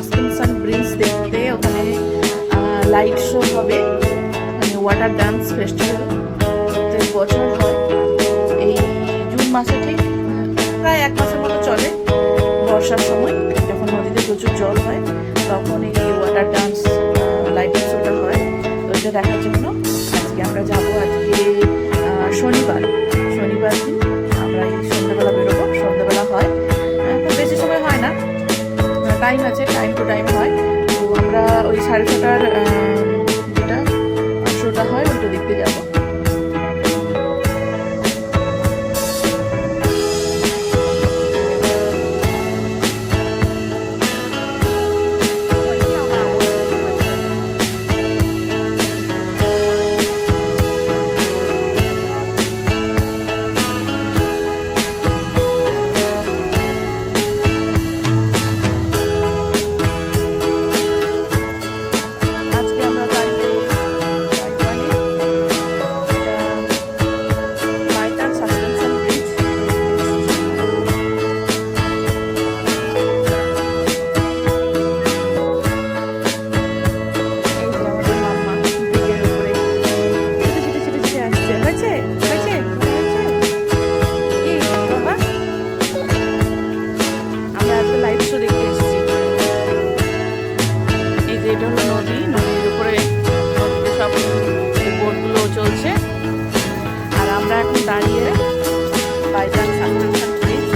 Suspension bridge দেখতে। ওখানে light show হবে, মানে ওয়াটার ডান্স ফেস্টিভ্যাল প্রত্যেক বছর হয় এই জুন মাসে, ঠিক প্রায় 1 মাসের মতো চলে। বর্ষার সময় যখন নদীতে প্রচুর জল হয় তখন এই ওয়াটার ডান্স লাইটিং শোটা হয়। তো এটা দেখার জন্য আজকে আমরা যাবো। আজকে শনিবার দিন আমরা এই সন্ধ্যাবেলা বেরোবো। সন্ধ্যাবেলা হয়, খুব বেশি সময় হয় না, টাইম আছে, টাইম টু টাইম হয়। তো আমরা ওই 6:30টার যেটা শোটা হয় ওইটা দেখতে যাবো। নদীর উপরে সব বোটগুলো চলছে, আর আমরা এখন দাঁড়িয়ে বাইজান সাসপেনশন ব্রিজ।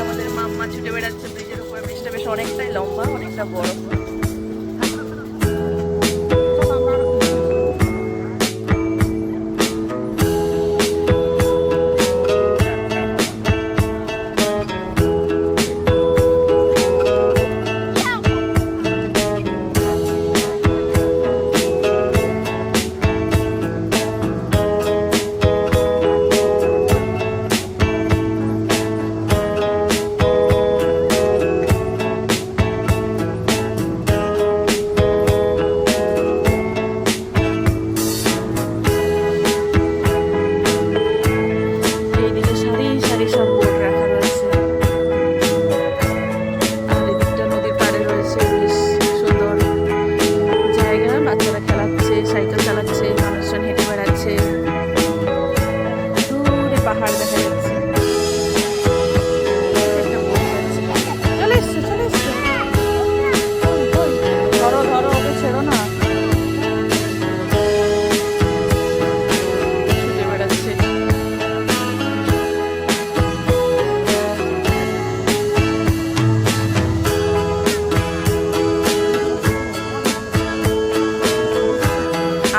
আমাদের মাম্মা ছুটে বেড়াচ্ছে ব্রিজের উপরে। ব্রিজটা বেশ অনেকটাই লম্বা, অনেকটা বড়।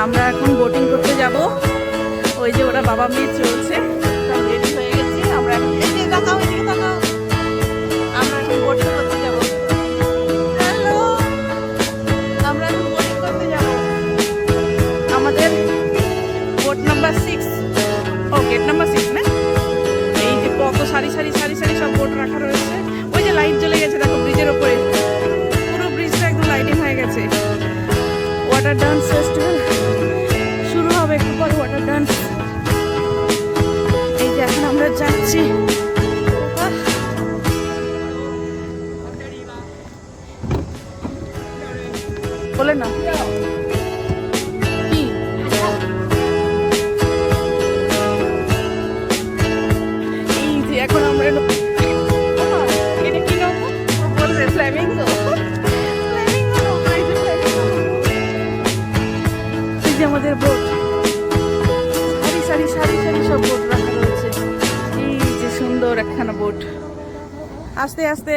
আমরা এখন বোটিং করতে যাব। ওই যে ওরা বাবা মেয়ে চলছে, রেডি হয়ে গেছি। আমরা এখন বোটিং করতে যাব। হ্যালো, আমরা এখন বোটিং করতে যাব। আমাদের বোট নাম্বার 6, ও গেট নাম্বার 6 না? এই যে কত সারি সারি সারি সারি সব বোট রাখা রয়েছে। ওই যে লাইট জ্বলে গেছে দেখো ব্রিজের ওপরে, পুরো ব্রিজটা একদম লাইটিং হয়ে গেছে। ওয়াটার ডান্স ফেস্টিভ্যাল শুরু হবে একটু পর। ওয়াটার ডান্স এই যে এখন আমরা যাচ্ছি। বলে না কি এই যে এখন আমরা এটা কি নাম বলছে? ফ্ল্যামিঙ্গো। আমাদের বোট সারি সারি সারি সারি সব বোট রাখা রয়েছে। এই যে সুন্দর একখানা বোট। আস্তে আস্তে।